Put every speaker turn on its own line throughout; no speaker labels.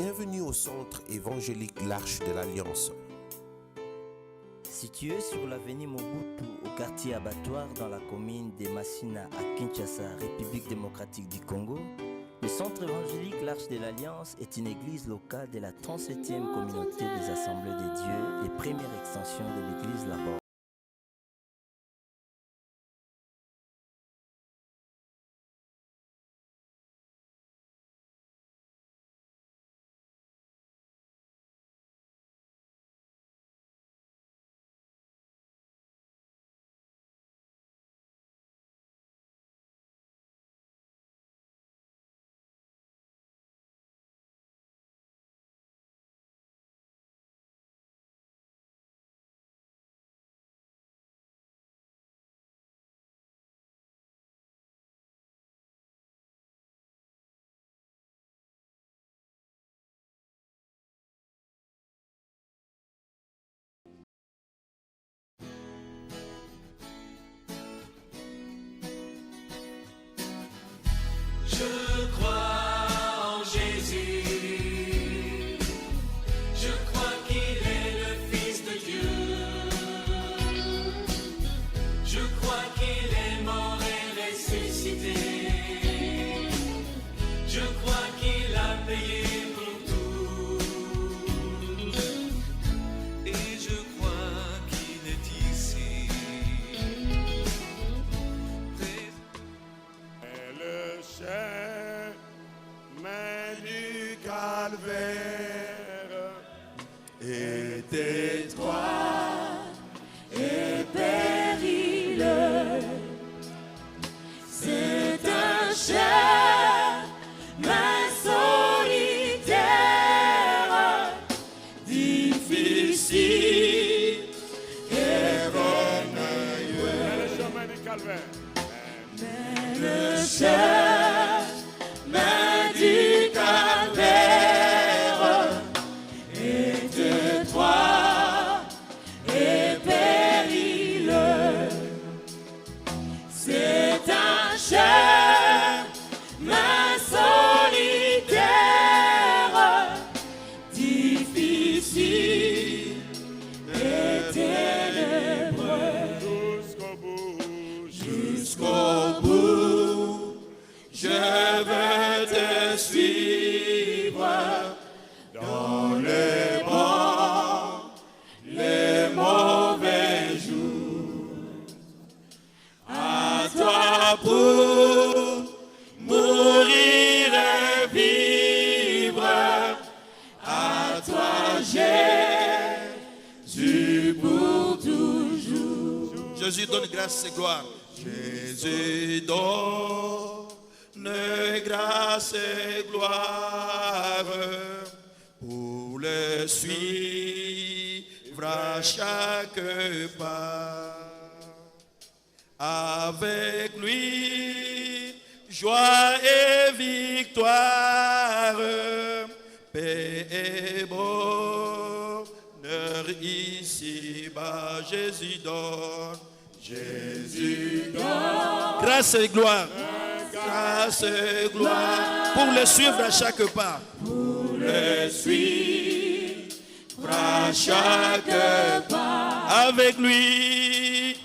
Bienvenue au centre évangélique L'Arche de l'Alliance.
Situé sur l'avenue Mobutu au quartier Abattoir dans la commune de Massina à Kinshasa, République démocratique du Congo, le centre évangélique L'Arche de l'Alliance est une église locale de la 37e communauté des Assemblées de Dieu et première extension de l'église là-bas.
Je crois en Jésus, je crois qu'il est le Fils de Dieu, je crois qu'il est mort et ressuscité, je crois qu'il a payé pour tout, et je crois qu'il est ici.
Le chemin du calvaire est étroit et périlleux. C'est un chemin solitaire, difficile et périlleux. Le chemin du calvaire. Le chemin du calvaire est étroit et périlleux. C'est un chemin solitaire, difficile et ténébreux. Jusqu'au bout, je veux te suivre dans les bons, les mauvais jours. À toi pour mourir et vivre, à toi Jésus pour toujours.
Jésus donne grâce et gloire.
Jésus donne grâce et gloire pour le suivre à chaque pas. Avec lui, joie et victoire, paix et bonheur ici-bas. Jésus donne. Jésus donne
Grâce et gloire
grâce et gloire
pour le suivre à chaque pas.
pour le suivre à chaque pas.
Avec lui,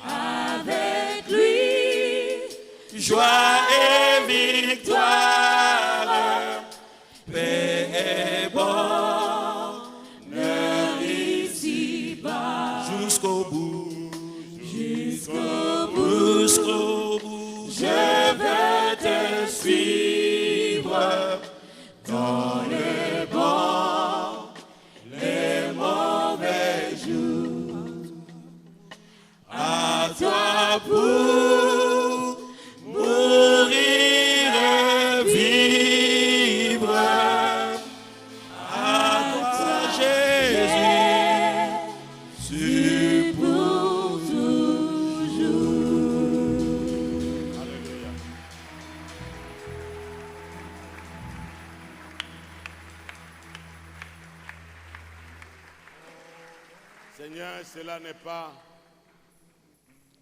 Joie et victoire, paix et bonheur ici-bas.
jusqu'au bout,
Jusqu'au bout, je veux te suivre dans les bons, les mauvais jours. À toi pour mourir et vivre. À toi Jésus pour toujours. Alléluia.
Seigneur, cela n'est pas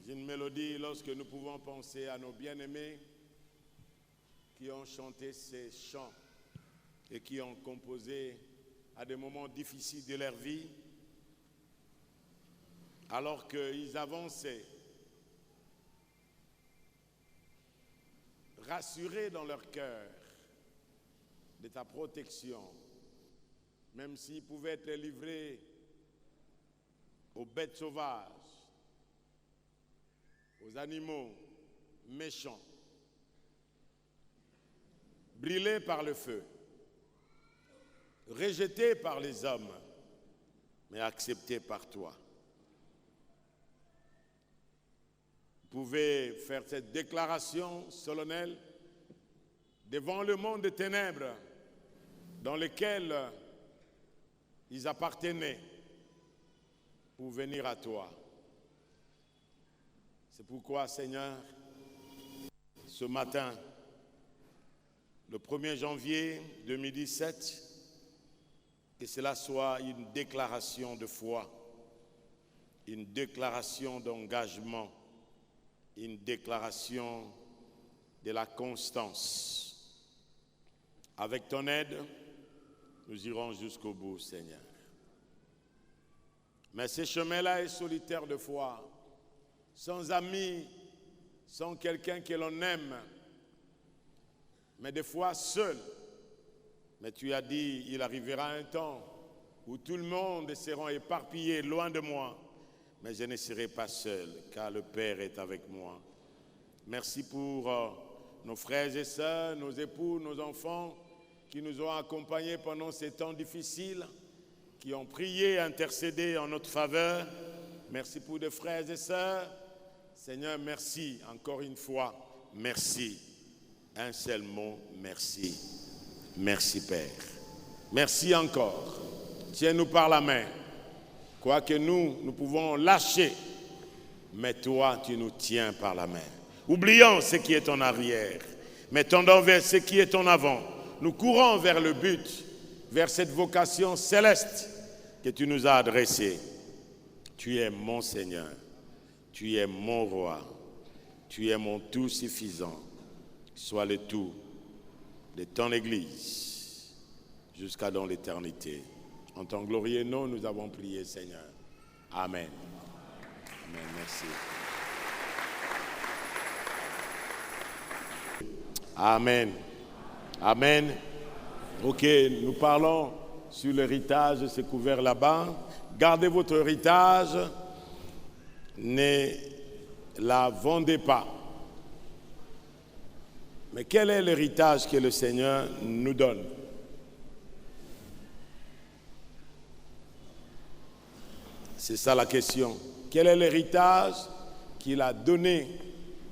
une mélodie lorsque nous pouvons penser à nos bien-aimés qui ont chanté ces chants. et qui ont composé à des moments difficiles de leur vie, alors qu'ils avançaient, rassurés dans leur cœur de ta protection, même s'ils pouvaient être livrés aux bêtes sauvages, aux animaux méchants, brûlés par le feu, rejetés par les hommes, mais acceptés par toi. Vous pouvez faire cette déclaration solennelle devant le monde des ténèbres dans lequel ils appartenaient pour venir à toi. C'est pourquoi, Seigneur, ce matin, le 1er janvier 2017, que cela soit une déclaration de foi, une déclaration d'engagement, une déclaration de la constance. Avec ton aide, nous irons jusqu'au bout, Seigneur. Mais ce chemin-là est solitaire de foi, sans amis, sans quelqu'un que l'on aime, mais des fois seul. Mais tu as dit, il arrivera un temps où tout le monde sera éparpillé loin de moi, mais je ne serai pas seul, car le Père est avec moi. Merci pour nos frères et sœurs, nos époux, nos enfants, qui nous ont accompagnés pendant ces temps difficiles, qui ont prié, intercédé en notre faveur. Merci pour des frères et sœurs. Seigneur, merci encore une fois. Merci. Un seul mot, merci. Merci, Père. Merci encore. Tiens-nous par la main. Quoique nous pouvons lâcher, mais toi, tu nous tiens par la main. Oublions ce qui est en arrière, mais tendons vers ce qui est en avant. Nous courons vers le but, vers cette vocation céleste que tu nous as adressée. Tu es mon Seigneur, tu es mon roi, tu es mon tout suffisant. Sois le tout de ton Église jusqu'à dans l'éternité. En ton glorieux nom, nous avons prié, Seigneur. Amen. Amen. Merci. Amen. Amen. Ok, nous parlons sur l'héritage, c'est couvert là-bas. Gardez votre héritage, ne la vendez pas. Mais quel est l'héritage que le Seigneur nous donne? C'est ça la question. Quel est l'héritage qu'il a donné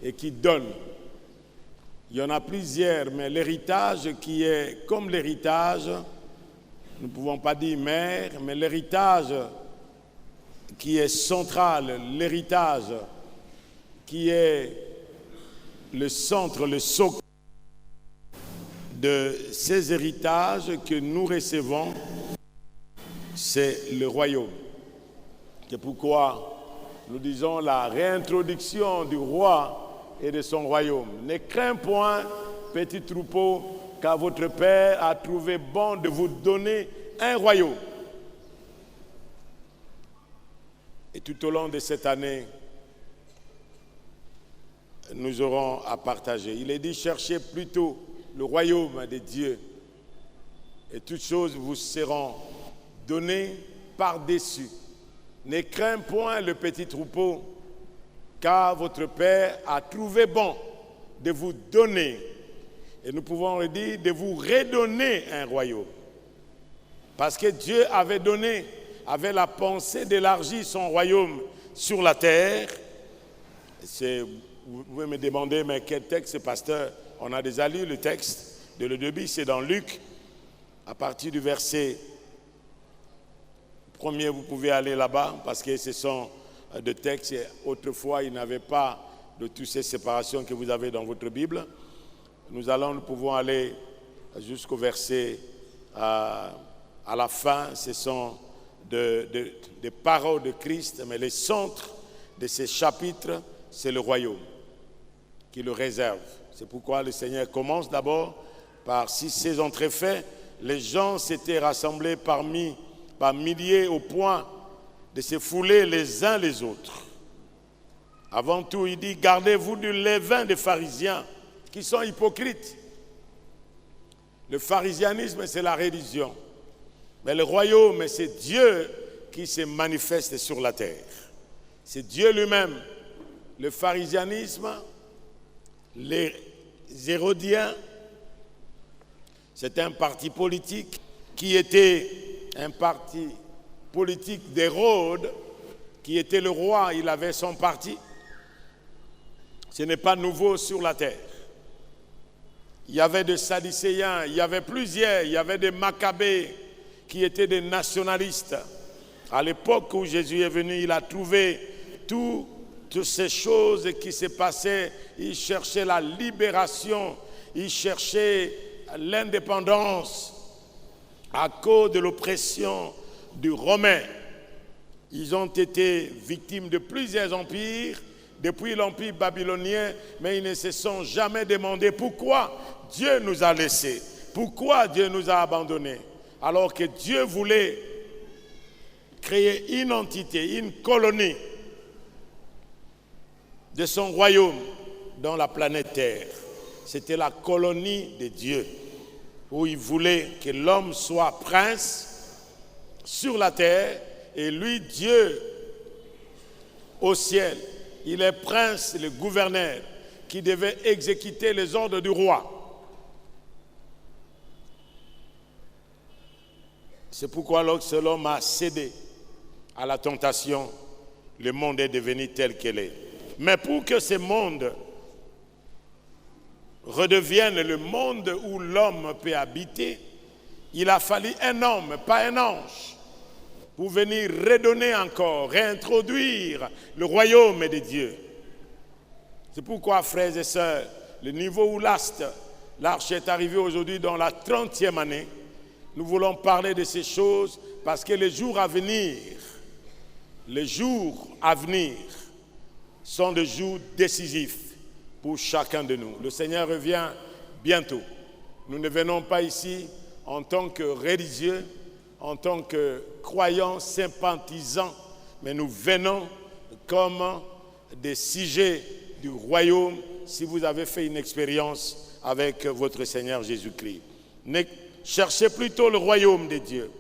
et qu'il donne? Il y en a plusieurs, mais l'héritage qui est comme l'héritage, nous ne pouvons pas dire mère, mais l'héritage qui est central, l'héritage qui est le centre, le socle de ces héritages que nous recevons, c'est le royaume. C'est pourquoi nous disons la réintroduction du roi et de son royaume. Ne crains point, petit troupeau, car votre Père a trouvé bon de vous donner un royaume. Et tout au long de cette année, nous aurons à partager. Il est dit, cherchez plutôt le royaume de Dieu, et toutes choses vous seront données par-dessus. Ne crains point le petit troupeau, car votre Père a trouvé bon de vous donner, et nous pouvons dire de vous redonner un royaume. Parce que Dieu avait la pensée d'élargir son royaume sur la terre. Vous pouvez me demander, mais quel texte, pasteur? On a déjà lu le texte de le début, c'est dans Luc, à partir du verset 1er, vous pouvez aller là-bas, parce que ce sont des textes. Autrefois, il n'y avait pas de toutes ces séparations que vous avez dans votre Bible. Nous pouvons aller jusqu'au verset à la fin. Ce sont des paroles de Christ, mais le centre de ces chapitres, c'est le royaume qui le réserve. C'est pourquoi le Seigneur commence d'abord par, si ces entrefaits les gens s'étaient rassemblés par milliers au point de se fouler les uns les autres. Avant tout, il dit, gardez-vous du levain des pharisiens qui sont hypocrites. Le pharisianisme, c'est la religion. Mais le royaume, c'est Dieu qui se manifeste sur la terre. C'est Dieu lui-même. Le pharisianisme, les Hérodiens, c'est un parti politique qui était un parti politique d'Hérode, qui était le roi, il avait son parti. Ce n'est pas nouveau sur la terre. Il y avait des Sadducéens, il y avait plusieurs, il y avait des Maccabées qui étaient des nationalistes. À l'époque où Jésus est venu, il a trouvé toutes ces choses qui se passaient. Il cherchait la libération, il cherchait l'indépendance à cause de l'oppression du Romain. Ils ont été victimes de plusieurs empires, depuis l'empire babylonien, mais ils ne se sont jamais demandé pourquoi Dieu nous a laissés, pourquoi Dieu nous a abandonnés, alors que Dieu voulait créer une entité, une colonie de son royaume dans la planète Terre. C'était la colonie de Dieu, où il voulait que l'homme soit prince sur la terre et lui, Dieu, au ciel. Il est prince, le gouverneur, qui devait exécuter les ordres du roi. C'est pourquoi lorsque l'homme a cédé à la tentation, le monde est devenu tel qu'il est. Mais pour que ce monde redevienne le monde où l'homme peut habiter, il a fallu un homme, pas un ange, pour venir redonner encore, réintroduire le royaume de Dieu. C'est pourquoi, frères et sœurs, le niveau où l'arche est arrivée aujourd'hui dans la 30e année, nous voulons parler de ces choses parce que les jours à venir sont des jours décisifs pour chacun de nous. Le Seigneur revient bientôt. Nous ne venons pas ici en tant que religieux, en tant que croyants, sympathisants, mais nous venons comme des sujets du royaume si vous avez fait une expérience avec votre Seigneur Jésus-Christ. Cherchez plutôt le royaume de Dieu.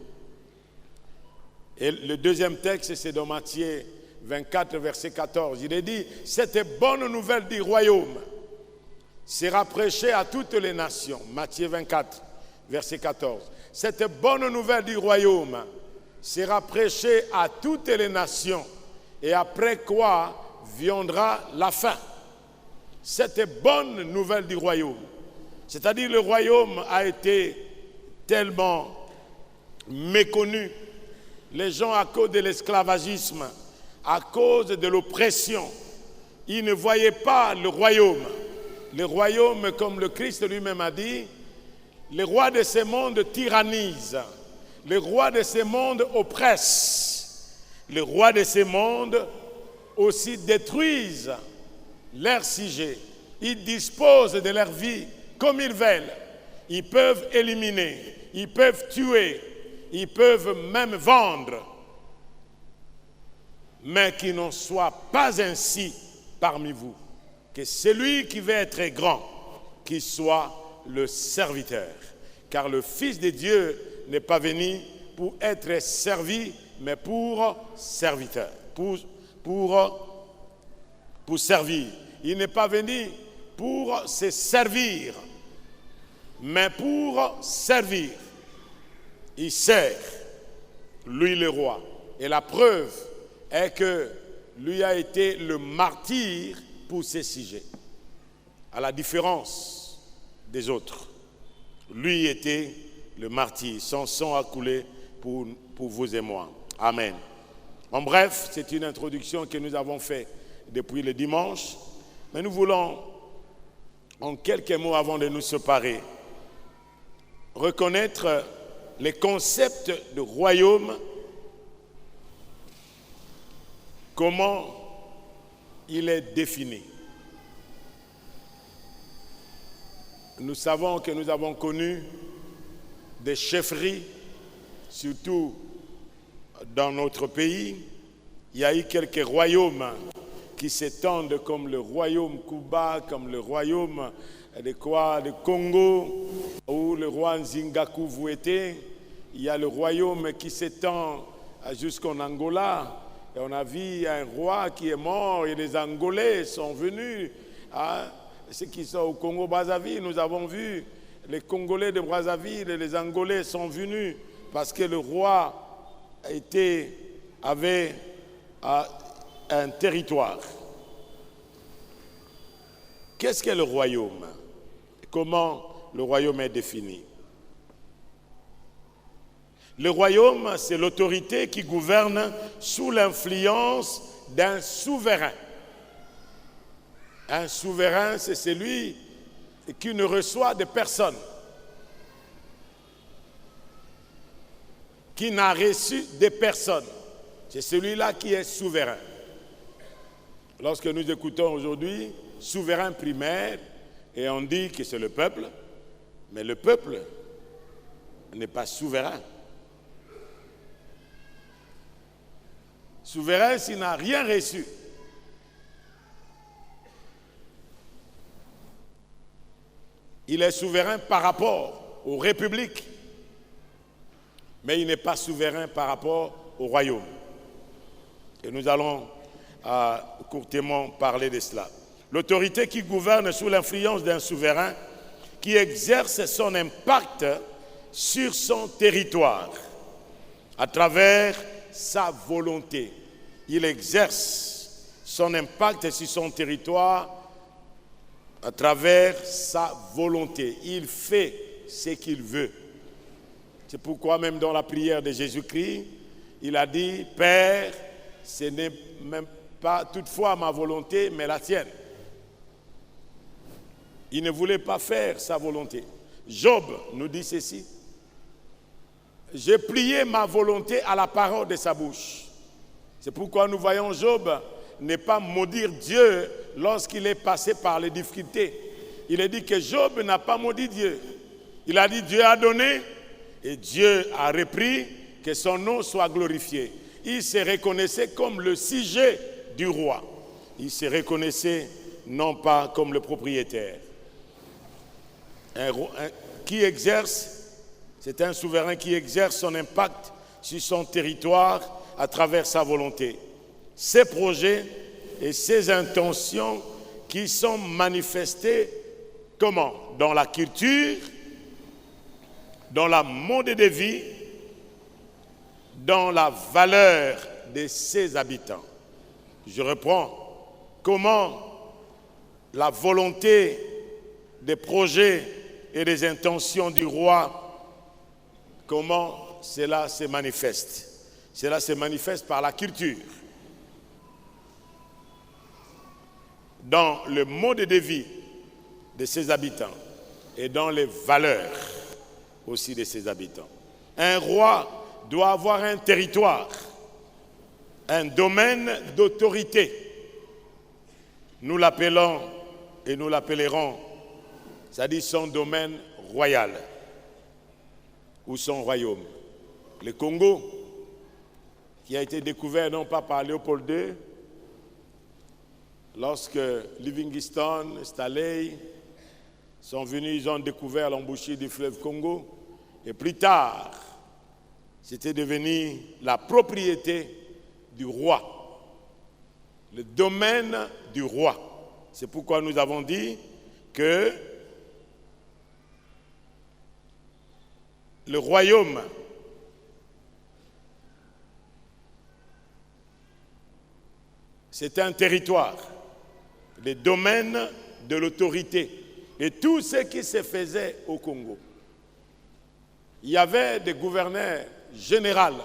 Et le deuxième texte, c'est dans Matthieu 24, verset 14. Il est dit, cette bonne nouvelle du royaume sera prêchée à toutes les nations. Matthieu 24, verset 14. Cette bonne nouvelle du royaume sera prêchée à toutes les nations, et après quoi viendra la fin. Cette bonne nouvelle du royaume, c'est-à-dire le royaume a été tellement méconnu, les gens à cause de l'esclavagisme, à cause de l'oppression, ils ne voyaient pas le royaume. Le royaume, comme le Christ lui-même a dit, les rois de ce monde tyrannisent, les rois de ce monde oppressent, les rois de ce monde aussi détruisent leurs sujets. Ils disposent de leur vie comme ils veulent. Ils peuvent éliminer, ils peuvent tuer, ils peuvent même vendre. Mais qu'il n'en soit pas ainsi parmi vous. Que celui qui veut être grand, qu'il soit le serviteur. Car le Fils de Dieu n'est pas venu pour être servi, mais pour serviteur. Pour servir. Il n'est pas venu pour se servir, mais pour servir. Il sert, lui le roi. Et la preuve est que lui a été le martyr pour ses sujets. À la différence des autres. Lui était le martyr. Son sang a coulé pour vous et moi. Amen. En bref, c'est une introduction que nous avons faite depuis le dimanche. Mais nous voulons, en quelques mots avant de nous séparer, reconnaître les concepts de royaume, comment il est défini. Nous savons que nous avons connu des chefferies, surtout dans notre pays. Il y a eu quelques royaumes qui s'étendent comme le royaume Kuba, comme le royaume de Congo, où le roi Nzingaku Vouete. Il y a le royaume qui s'étend jusqu'en Angola. Et on a vu un roi qui est mort et les Angolais sont venus. Ceux qui sont au Congo-Brazzaville, nous avons vu les Congolais de Brazzaville et les Angolais sont venus parce que le roi avait un territoire. Qu'est-ce qu'est le royaume? Comment le royaume est défini? Le royaume, c'est l'autorité qui gouverne sous l'influence d'un souverain. Un souverain, c'est celui qui ne reçoit de personne, qui n'a reçu de personne. C'est celui-là qui est souverain. Lorsque nous écoutons aujourd'hui souverain primaire, et on dit que c'est le peuple, mais le peuple n'est pas souverain. Souverain s'il n'a rien reçu. Il est souverain par rapport aux républiques, mais il n'est pas souverain par rapport au royaume. Et nous allons courtement parler de cela. L'autorité qui gouverne sous l'influence d'un souverain qui exerce son impact sur son territoire à travers sa volonté. Il exerce son impact sur son territoire à travers sa volonté. Il fait ce qu'il veut. C'est pourquoi même dans la prière de Jésus-Christ, il a dit, « Père, ce n'est même pas toutefois ma volonté, mais la tienne. » Il ne voulait pas faire sa volonté. Job nous dit ceci, « J'ai plié ma volonté à la parole de sa bouche. » C'est pourquoi nous voyons Job ne pas maudire Dieu lorsqu'il est passé par les difficultés. Il est dit que Job n'a pas maudit Dieu. Il a dit Dieu a donné et Dieu a repris, que son nom soit glorifié. Il se reconnaissait comme le sujet du roi. Il se reconnaissait non pas comme le propriétaire. Qui exerce, c'est un souverain qui exerce son impact sur son territoire à travers sa volonté. Ses projets et ses intentions qui sont manifestés comment? Dans la culture, dans la mode de vie, dans la valeur de ses habitants. Je reprends. Comment la volonté des projets et des intentions du roi, comment cela se manifeste? Cela se manifeste par la culture, dans le mode de vie de ses habitants et dans les valeurs aussi de ses habitants. Un roi doit avoir un territoire, un domaine d'autorité. Nous l'appelons et nous l'appellerons, c'est-à-dire son domaine royal ou son royaume. Le Congo, qui a été découvert non pas par Léopold II, lorsque Livingstone, Staley sont venus, ils ont découvert l'embouchure du fleuve Congo, et plus tard, c'était devenu la propriété du roi, le domaine du roi. C'est pourquoi nous avons dit que le royaume c'est un territoire, le domaine de l'autorité et tout ce qui se faisait au Congo. Il y avait des gouverneurs généraux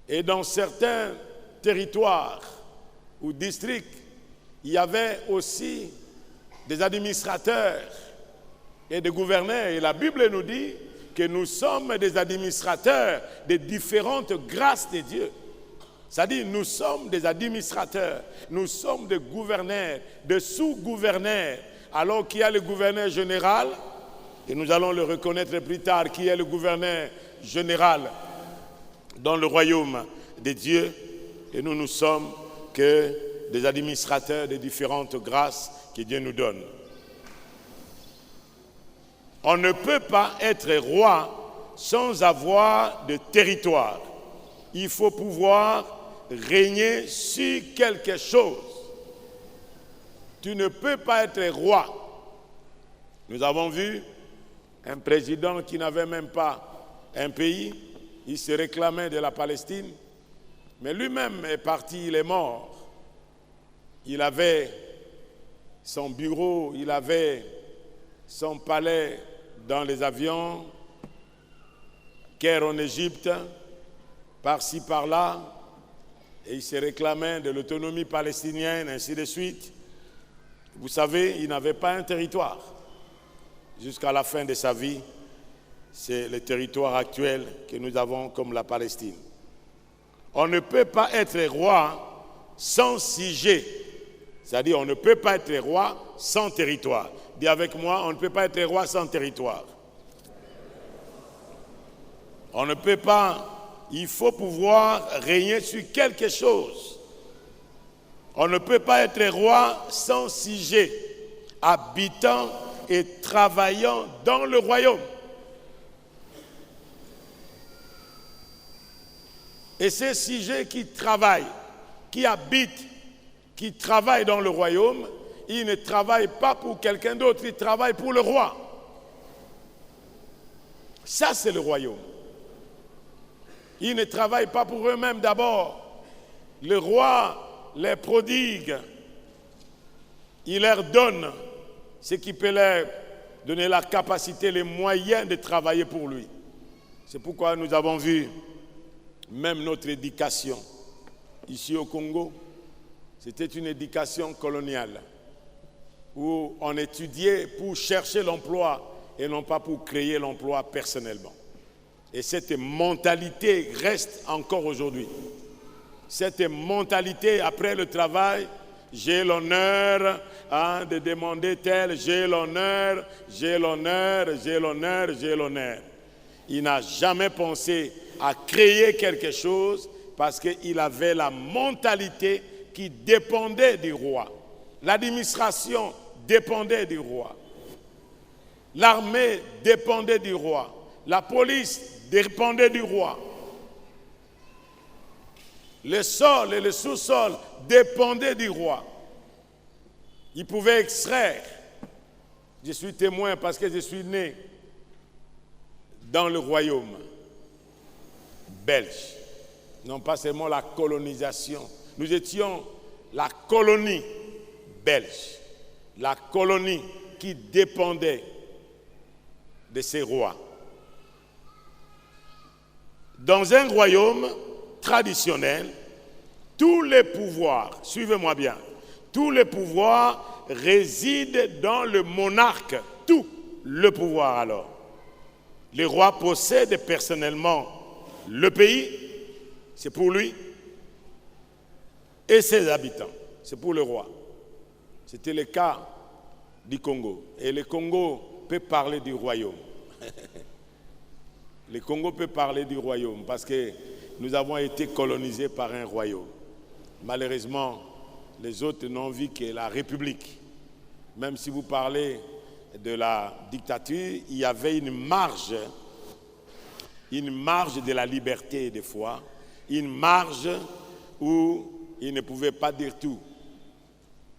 et dans certains territoires ou districts, il y avait aussi des administrateurs et des gouverneurs. Et la Bible nous dit que nous sommes des administrateurs de différentes grâces de Dieu. C'est-à-dire, nous sommes des administrateurs, nous sommes des gouverneurs, des sous-gouverneurs, alors qu'il y a le gouverneur général et nous allons le reconnaître plus tard, qui est le gouverneur général dans le royaume de Dieu, et nous ne sommes que des administrateurs des différentes grâces que Dieu nous donne. On ne peut pas être roi sans avoir de territoire. Il faut pouvoir régner sur quelque chose. Tu ne peux pas être roi. Nous avons vu un président qui n'avait même pas un pays, il se réclamait de la Palestine, mais lui-même est parti, il est mort. Il avait son bureau, il avait son palais dans les avions, Caire en Égypte, par-ci, par-là, et il se réclamait de l'autonomie palestinienne, ainsi de suite. Vous savez, il n'avait pas un territoire. Jusqu'à la fin de sa vie, c'est le territoire actuel que nous avons comme la Palestine. On ne peut pas être roi sans sujet. C'est-à-dire, on ne peut pas être roi sans territoire. Dis avec moi, on ne peut pas être roi sans territoire. On ne peut pas, il faut pouvoir régner sur quelque chose. On ne peut pas être roi sans sujet, habitant et travaillant dans le royaume. Et ces sujets qui travaillent, qui habitent, qui travaillent dans le royaume, ils ne travaillent pas pour quelqu'un d'autre, ils travaillent pour le roi. Ça, c'est le royaume. Ils ne travaillent pas pour eux-mêmes d'abord. Le roi les prodigue. Il leur donne ce qui peut leur donner la capacité, les moyens de travailler pour lui. C'est pourquoi nous avons vu même notre éducation ici au Congo. C'était une éducation coloniale où on étudiait pour chercher l'emploi et non pas pour créer l'emploi personnellement. Et cette mentalité reste encore aujourd'hui. Cette mentalité, après le travail, j'ai l'honneur de demander tel, j'ai l'honneur, j'ai l'honneur, j'ai l'honneur, j'ai l'honneur. Il n'a jamais pensé à créer quelque chose parce qu'il avait la mentalité qui dépendait du roi. L'administration dépendait du roi. L'armée dépendait du roi. La police dépendait du roi. Le sol et le sous-sol dépendaient du roi. Il pouvait extraire. Je suis témoin parce que je suis né dans le royaume belge. Non pas seulement la colonisation. Nous étions la colonie belge. La colonie qui dépendait de ses rois. Dans un royaume traditionnel, tous les pouvoirs, suivez-moi bien, tous les pouvoirs résident dans le monarque, tout le pouvoir alors. Le roi possède personnellement le pays, c'est pour lui, et ses habitants, c'est pour le roi. C'était le cas du Congo. Et le Congo peut parler du royaume. Le Congo peut parler du royaume parce que nous avons été colonisés par un royaume. Malheureusement, les autres n'ont vu que la République. Même si vous parlez de la dictature, il y avait une marge de la liberté des fois, une marge où ils ne pouvaient pas dire tout.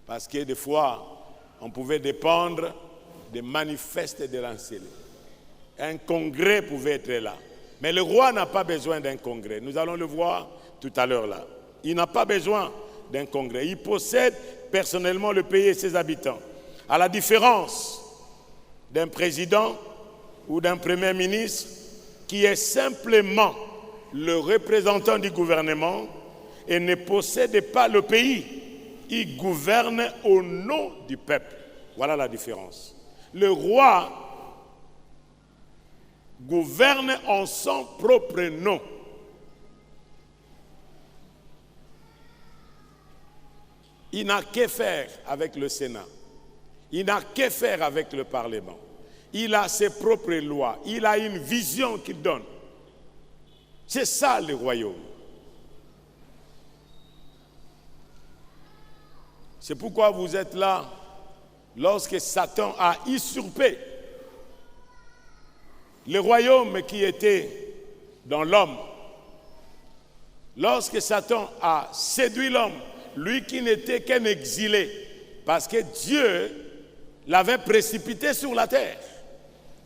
Parce que des fois, on pouvait dépendre des manifestes de l'enseignement. Un congrès pouvait être là. Mais le roi n'a pas besoin d'un congrès. Nous allons le voir tout à l'heure là. Il n'a pas besoin d'un congrès. Il possède personnellement le pays et ses habitants. À la différence d'un président ou d'un premier ministre qui est simplement le représentant du gouvernement et ne possède pas le pays. Il gouverne au nom du peuple. Voilà la différence. Le roi gouverne en son propre nom. Il n'a qu'à faire avec le Sénat. Il n'a qu'à faire avec le Parlement. Il a ses propres lois. Il a une vision qu'il donne. C'est ça le royaume. C'est pourquoi vous êtes là lorsque Satan a usurpé le royaume qui était dans l'homme. Lorsque Satan a séduit l'homme, lui qui n'était qu'un exilé, parce que Dieu l'avait précipité sur la terre.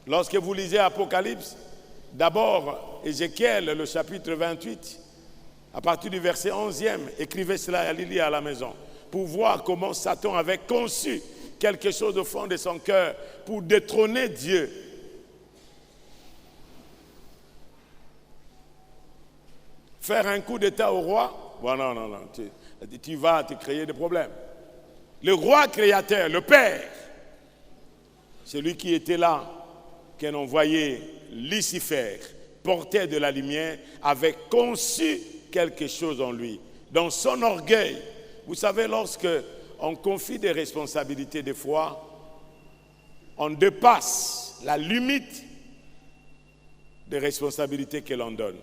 Lorsque vous lisez Apocalypse, d'abord Ézéchiel, le chapitre 28, à partir du verset 11e, écrivez cela à Lily à la maison, pour voir comment Satan avait conçu quelque chose au fond de son cœur pour détrôner Dieu. Faire un coup d'état au roi, bon, non, tu vas te créer des problèmes. Le roi créateur, le Père, celui qui était là, qu'un envoyé Lucifer, porteur de la lumière, avait conçu quelque chose en lui. Dans son orgueil, vous savez, lorsque on confie des responsabilités, des fois, on dépasse la limite des responsabilités que l'on donne.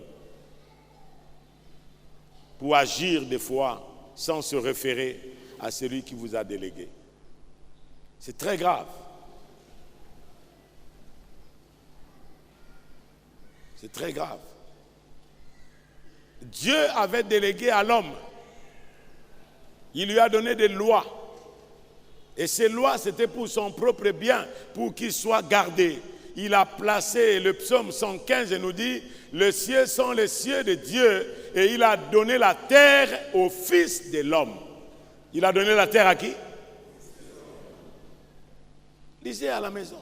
Pour agir des fois sans se référer à celui qui vous a délégué. C'est très grave. C'est très grave. Dieu avait délégué à l'homme. Il lui a donné des lois. Et ces lois, c'était pour son propre bien, pour qu'il soit gardé. Il a placé, le psaume 115 nous dit, les cieux sont les cieux de Dieu et il a donné la terre au Fils de l'homme. Il a donné la terre à qui? Lisez à la maison.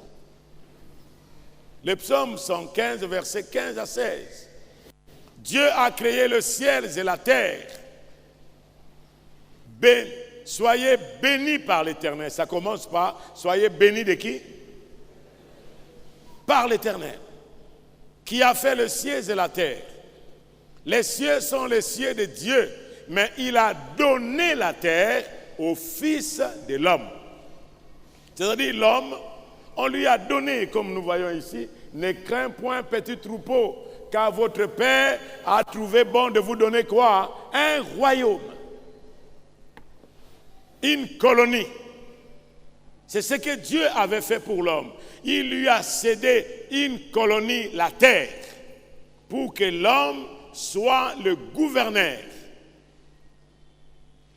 Le psaume 115, versets 15 à 16. Dieu a créé le ciel et la terre. Soyez bénis par l'Éternel. Ça commence par soyez bénis de qui? Par l'Éternel, qui a fait le ciel et la terre. Les cieux sont les cieux de Dieu, mais il a donné la terre au Fils de l'homme. C'est-à-dire l'homme, on lui a donné, comme nous voyons ici, ne crains point petit troupeau, car votre Père a trouvé bon de vous donner quoi? Un royaume. Une colonie. C'est ce que Dieu avait fait pour l'homme. Il lui a cédé une colonie, la terre, pour que l'homme soit le gouverneur,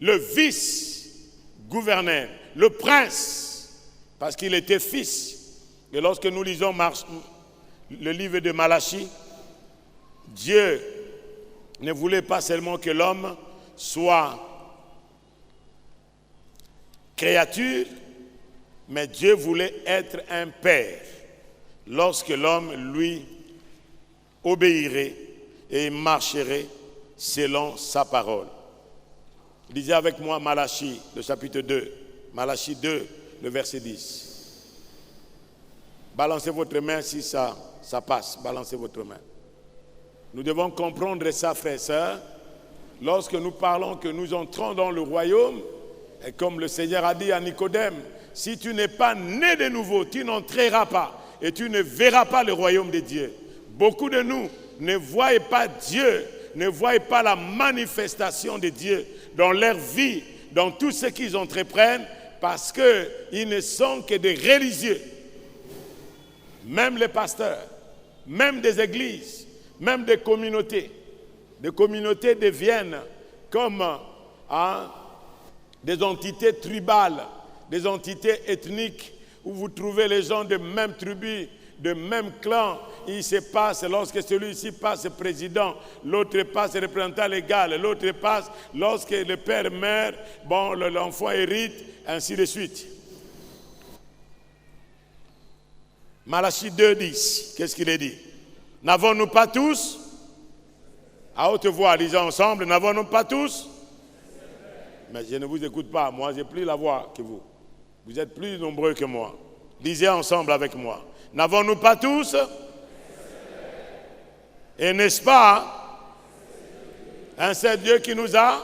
le vice-gouverneur, le prince, parce qu'il était fils. Et lorsque nous lisons le livre de Malachie, Dieu ne voulait pas seulement que l'homme soit créature, mais Dieu voulait être un père lorsque l'homme lui obéirait et marcherait selon sa parole. Lisez avec moi Malachie, le chapitre 2. Malachie 2, le verset 10. Balancez votre main si ça passe. Balancez votre main. Nous devons comprendre ça, frères et sœurs. Lorsque nous parlons que nous entrons dans le royaume, et comme le Seigneur a dit à Nicodème, si tu n'es pas né de nouveau, tu n'entreras pas et tu ne verras pas le royaume de Dieu. Beaucoup de nous ne voient pas Dieu, ne voient pas la manifestation de Dieu dans leur vie, dans tout ce qu'ils entreprennent, parce qu'ils ne sont que des religieux. Même les pasteurs, même des églises, même des communautés deviennent comme des entités tribales, des entités ethniques, où vous trouvez les gens de même tribu, de même clan. Il se passe, lorsque celui-ci passe président, l'autre passe représentant légal, l'autre passe, lorsque le père meurt, bon, l'enfant hérite, ainsi de suite. Malachie 2,10, qu'est-ce qu'il est dit? N'avons-nous pas tous, à haute voix, disons ensemble, n'avons-nous pas tous? Mais je ne vous écoute pas, moi j'ai plus la voix que vous. Vous êtes plus nombreux que moi. Lisez ensemble avec moi. N'avons-nous pas tous? Et n'est-ce pas un seul Dieu qui nous a?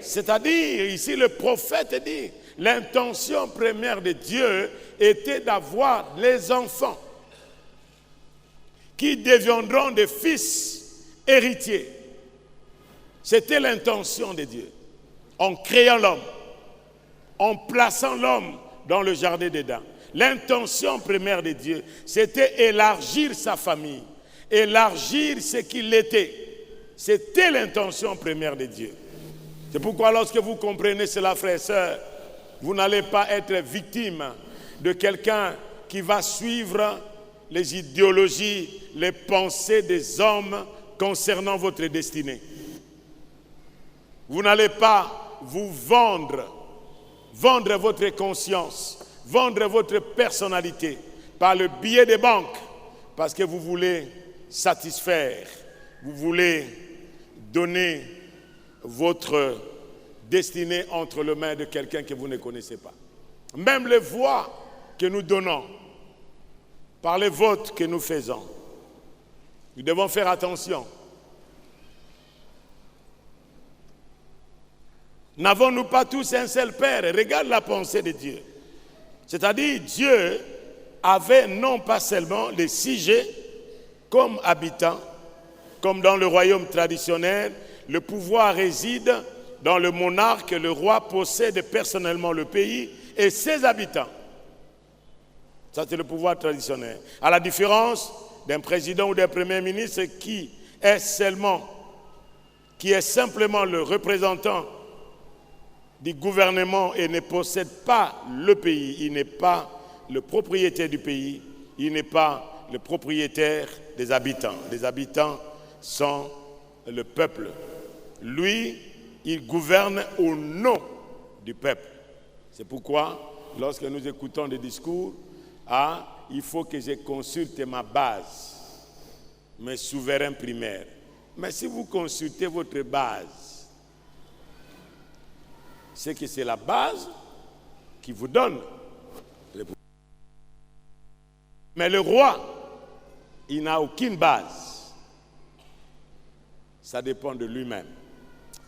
C'est-à-dire, ici le prophète dit, l'intention première de Dieu était d'avoir les enfants qui deviendront des fils héritiers. C'était l'intention de Dieu. En créant l'homme, en plaçant l'homme dans le jardin d'Éden. L'intention première de Dieu, c'était élargir sa famille, élargir ce qu'il était. C'était l'intention première de Dieu. C'est pourquoi lorsque vous comprenez cela, frères et sœurs, vous n'allez pas être victime de quelqu'un qui va suivre les idéologies, les pensées des hommes concernant votre destinée. Vous n'allez pas vous vendre votre conscience, vendre votre personnalité par le biais des banques, parce que vous voulez satisfaire, vous voulez donner votre destinée entre les mains de quelqu'un que vous ne connaissez pas. Même les voix que nous donnons, par les votes que nous faisons, nous devons faire attention. N'avons-nous pas tous un seul Père? Regarde la pensée de Dieu. C'est-à-dire, Dieu avait non pas seulement les sujets comme habitants, comme dans le royaume traditionnel, le pouvoir réside dans le monarque, le roi possède personnellement le pays et ses habitants. Ça, c'est le pouvoir traditionnel. À la différence d'un président ou d'un premier ministre qui est simplement le représentant du gouvernement et ne possède pas le pays, il n'est pas le propriétaire du pays, il n'est pas le propriétaire des habitants. Les habitants sont le peuple. Lui, il gouverne au nom du peuple. C'est pourquoi, lorsque nous écoutons des discours, il faut que je consulte ma base, mes souverains primaires. Mais si vous consultez votre base, c'est que c'est la base qui vous donne le pouvoir. Mais le roi, il n'a aucune base. Ça dépend de lui-même.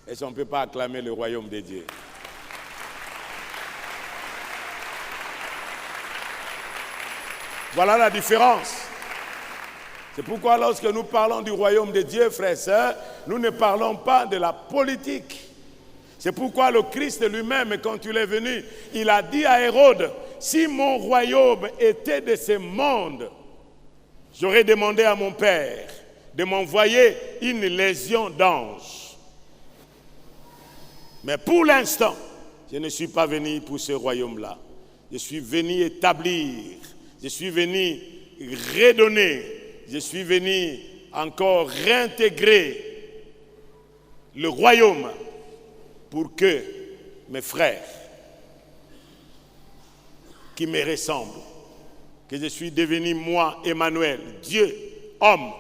Et on ne peut pas acclamer le royaume de Dieu. Voilà la différence. C'est pourquoi lorsque nous parlons du royaume de Dieu, frères et sœurs, nous ne parlons pas de la politique. C'est pourquoi le Christ lui-même, quand il est venu, il a dit à Hérode, si mon royaume était de ce monde, j'aurais demandé à mon Père de m'envoyer une légion d'anges. Mais pour l'instant, je ne suis pas venu pour ce royaume-là. Je suis venu établir, je suis venu redonner, je suis venu encore réintégrer le royaume pour que mes frères qui me ressemblent, que je suis devenu moi, Emmanuel, Dieu, homme,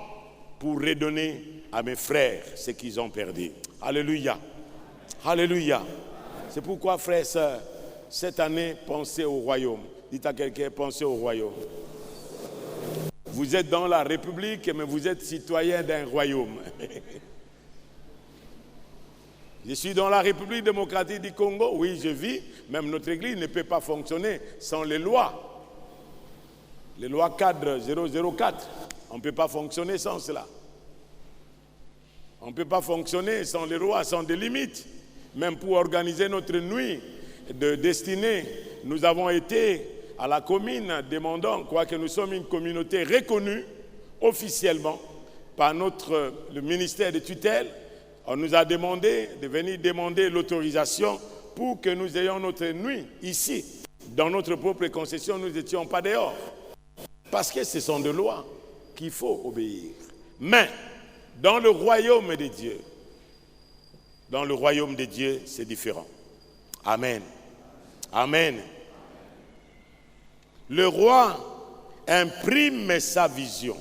pour redonner à mes frères ce qu'ils ont perdu. Alléluia. Alléluia. C'est pourquoi, frères et sœurs, cette année, pensez au royaume. Dites à quelqu'un, pensez au royaume. Vous êtes dans la République, mais vous êtes citoyen d'un royaume. Je suis dans la République démocratique du Congo, oui, je vis, même notre église ne peut pas fonctionner sans les lois. Les lois cadres 004, on ne peut pas fonctionner sans cela. On ne peut pas fonctionner sans les lois, sans des limites. Même pour organiser notre nuit de destinée, nous avons été à la commune demandant, quoique nous sommes une communauté reconnue officiellement par le ministère de tutelle, on nous a demandé de venir demander l'autorisation pour que nous ayons notre nuit ici. Dans notre propre concession, nous n'étions pas dehors. Parce que ce sont des lois qu'il faut obéir. Mais dans le royaume de Dieu, c'est différent. Amen. Amen. Le roi imprime sa vision.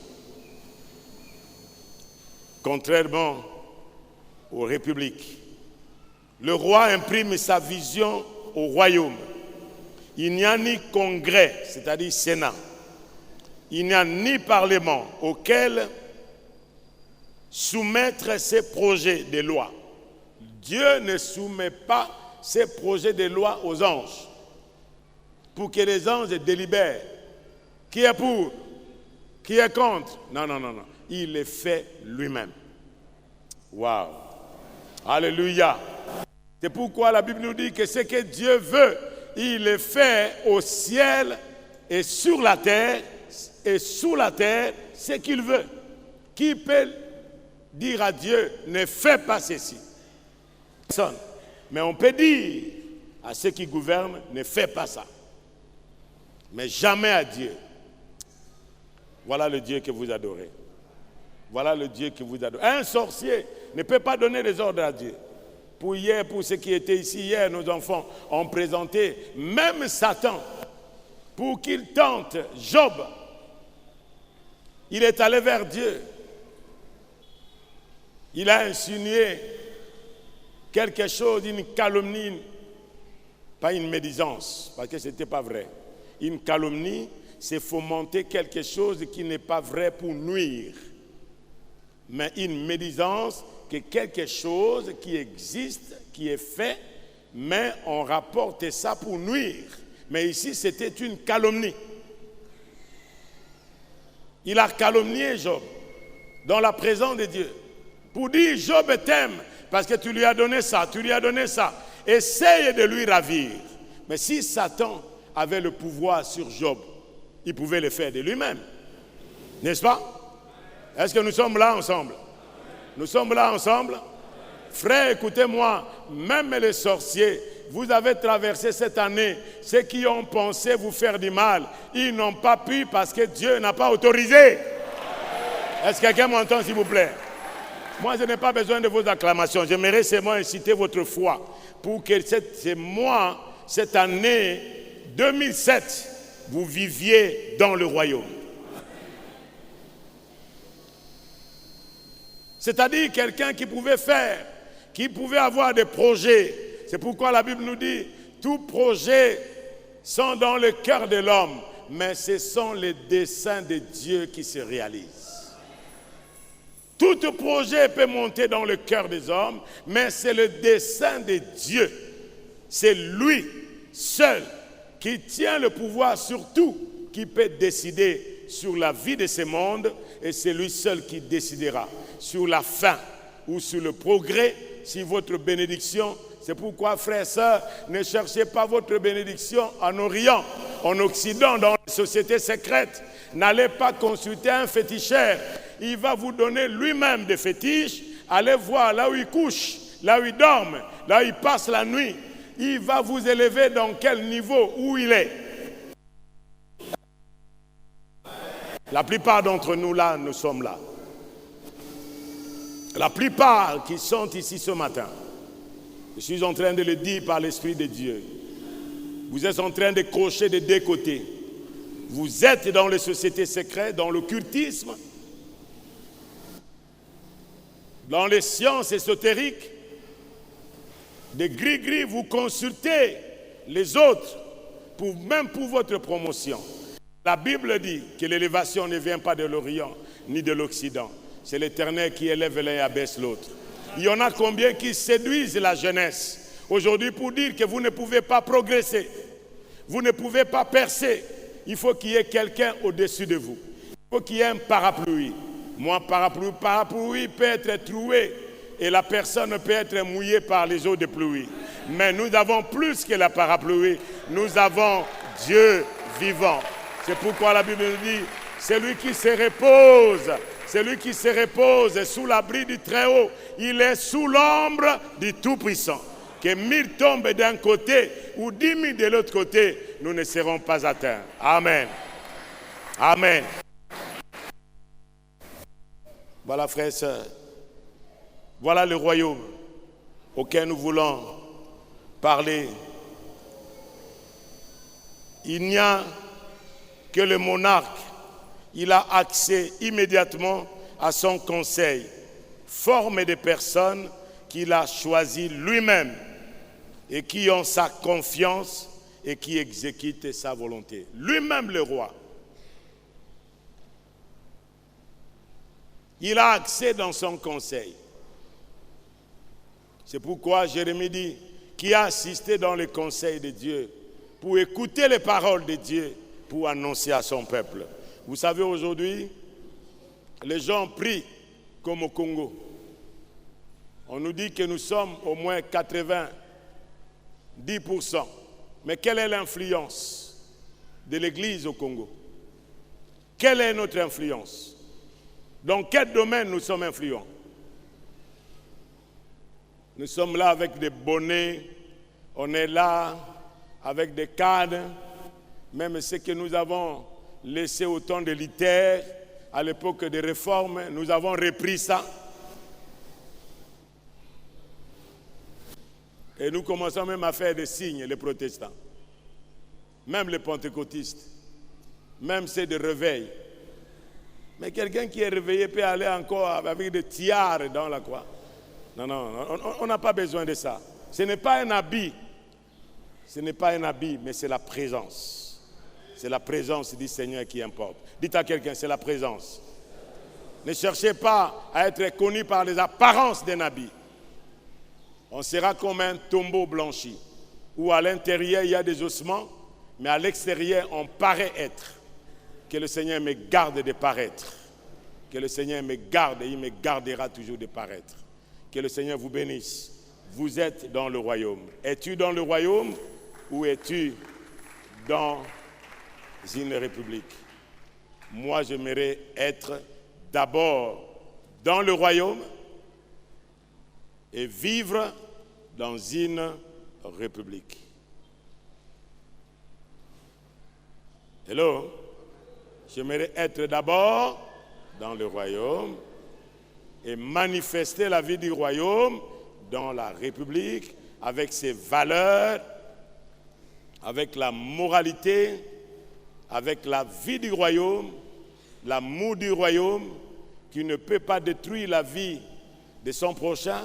Contrairement aux républiques. Le roi imprime sa vision au royaume. Il n'y a ni congrès, c'est-à-dire Sénat. Il n'y a ni parlement auquel soumettre ses projets de loi. Dieu ne soumet pas ses projets de loi aux anges pour que les anges délibèrent. Qui est pour? Qui est contre? Non. Il les fait lui-même. Waouh! Alléluia! C'est pourquoi la Bible nous dit que ce que Dieu veut, il le fait au ciel et sur la terre, et sous la terre, ce qu'il veut. Qui peut dire à Dieu, ne fais pas ceci? Personne. Mais on peut dire à ceux qui gouvernent, ne fais pas ça. Mais jamais à Dieu. Voilà le Dieu que vous adorez. Voilà le Dieu que vous adorez. Un sorcier ne peut pas donner des ordres à Dieu. Pour hier, pour ceux qui étaient ici hier, nos enfants ont présenté même Satan pour qu'il tente Job. Il est allé vers Dieu. Il a insinué quelque chose, une calomnie, pas une médisance, parce que ce n'était pas vrai. Une calomnie, c'est fomenter quelque chose qui n'est pas vrai pour nuire. Mais une médisance, que quelque chose qui existe, qui est fait, mais on rapporte ça pour nuire. Mais ici, c'était une calomnie. Il a calomnié Job dans la présence de Dieu pour dire Job t'aime parce que tu lui as donné ça, tu lui as donné ça. Essaye de lui ravir. Mais si Satan avait le pouvoir sur Job, il pouvait le faire de lui-même. N'est-ce pas? Est-ce que nous sommes là ensemble? Nous sommes là ensemble? Frères, écoutez-moi, même les sorciers, vous avez traversé cette année, ceux qui ont pensé vous faire du mal, ils n'ont pas pu parce que Dieu n'a pas autorisé. Est-ce que quelqu'un m'entend, s'il vous plaît? Moi, je n'ai pas besoin de vos acclamations. J'aimerais seulement inciter votre foi pour que cette année 2007, vous viviez dans le royaume. C'est-à-dire quelqu'un qui pouvait faire, qui pouvait avoir des projets. C'est pourquoi la Bible nous dit, tous projets sont dans le cœur de l'homme, mais ce sont les desseins de Dieu qui se réalisent. Tout projet peut monter dans le cœur des hommes, mais c'est le dessein de Dieu. C'est lui seul qui tient le pouvoir sur tout, qui peut décider sur la vie de ce monde, et c'est lui seul qui décidera sur la fin ou sur le progrès, sur votre bénédiction. C'est pourquoi, frères et sœurs, ne cherchez pas votre bénédiction en Orient, en Occident, dans les sociétés secrètes. N'allez pas consulter un féticheur. Il va vous donner lui-même des fétiches. Allez voir là où il couche, là où il dort, là où il passe la nuit. Il va vous élever dans quel niveau, où il est. La plupart d'entre nous là, nous sommes là. La plupart qui sont ici ce matin, je suis en train de le dire par l'Esprit de Dieu. Vous êtes en train de crocher des deux côtés. Vous êtes dans les sociétés secrètes, dans l'occultisme, dans les sciences ésotériques. De gris-gris, vous consultez les autres, même pour votre promotion. La Bible dit que l'élévation ne vient pas de l'Orient ni de l'Occident. C'est l'Éternel qui élève l'un et abaisse l'autre. Il y en a combien qui séduisent la jeunesse aujourd'hui pour dire que vous ne pouvez pas progresser, vous ne pouvez pas percer. Il faut qu'il y ait quelqu'un au-dessus de vous. Il faut qu'il y ait un parapluie. Moi, parapluie peut être troué et la personne peut être mouillée par les eaux de pluie. Mais nous avons plus que la parapluie. Nous avons Dieu vivant. C'est pourquoi la Bible nous dit, celui qui se repose sous l'abri du Très-Haut, il est sous l'ombre du Tout-Puissant. Que 1000 tombent d'un côté ou 10 000 de l'autre côté, nous ne serons pas atteints. Amen. Amen. Voilà, frères et sœurs. Voilà le royaume auquel nous voulons parler. Il n'y a que le monarque. Il a accès immédiatement à son conseil, formé de personnes qu'il a choisies lui-même et qui ont sa confiance et qui exécutent sa volonté. Lui-même le roi. Il a accès dans son conseil. C'est pourquoi Jérémie dit, qui a assisté dans le conseil de Dieu pour écouter les paroles de Dieu, pour annoncer à son peuple. Vous savez, aujourd'hui, les gens prient comme au Congo. On nous dit que nous sommes au moins 90%. Mais quelle est l'influence de l'Église au Congo? Quelle est notre influence? Dans quel domaine nous sommes influents? Nous sommes là avec des bonnets, on est là avec des cadres, même ce que nous avons laissé au temps de Luther, à l'époque des réformes, nous avons repris ça. Et nous commençons même à faire des signes, les protestants, même les pentecôtistes, même ceux de réveil. Mais quelqu'un qui est réveillé peut aller encore avec des tiares dans la croix. Non, on n'a pas besoin de ça. Ce n'est pas un habit. Ce n'est pas un habit, mais c'est la présence. C'est la présence du Seigneur qui importe. Dites à quelqu'un, c'est la présence. Ne cherchez pas à être connu par les apparences d'un habit. On sera comme un tombeau blanchi, où à l'intérieur il y a des ossements, mais à l'extérieur on paraît être. Que le Seigneur me garde de paraître. Que le Seigneur me garde et il me gardera toujours de paraître. Que le Seigneur vous bénisse. Vous êtes dans le royaume. Es-tu dans le royaume ou es-tu dans une république? Moi, j'aimerais être d'abord dans le royaume et vivre dans une république. Hello? J'aimerais être d'abord dans le royaume et manifester la vie du royaume dans la République avec ses valeurs, avec la moralité, avec la vie du royaume, l'amour du royaume qui ne peut pas détruire la vie de son prochain,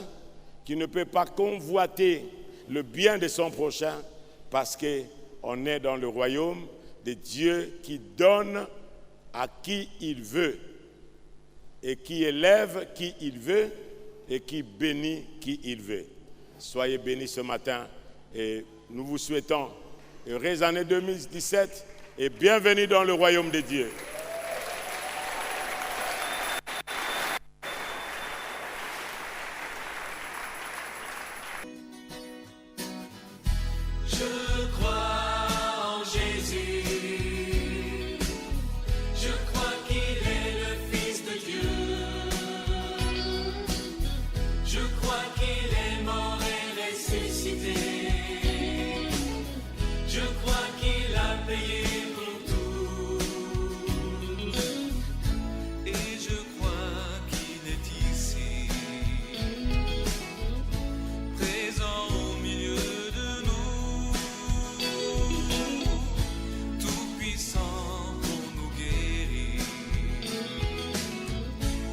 qui ne peut pas convoiter le bien de son prochain parce qu'on est dans le royaume de Dieu qui donne à qui il veut et qui élève qui il veut et qui bénit qui il veut. Soyez bénis ce matin et nous vous souhaitons heureuse année 2017 et bienvenue dans le royaume de Dieu.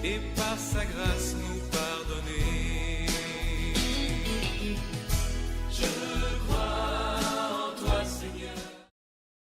Et par sa grâce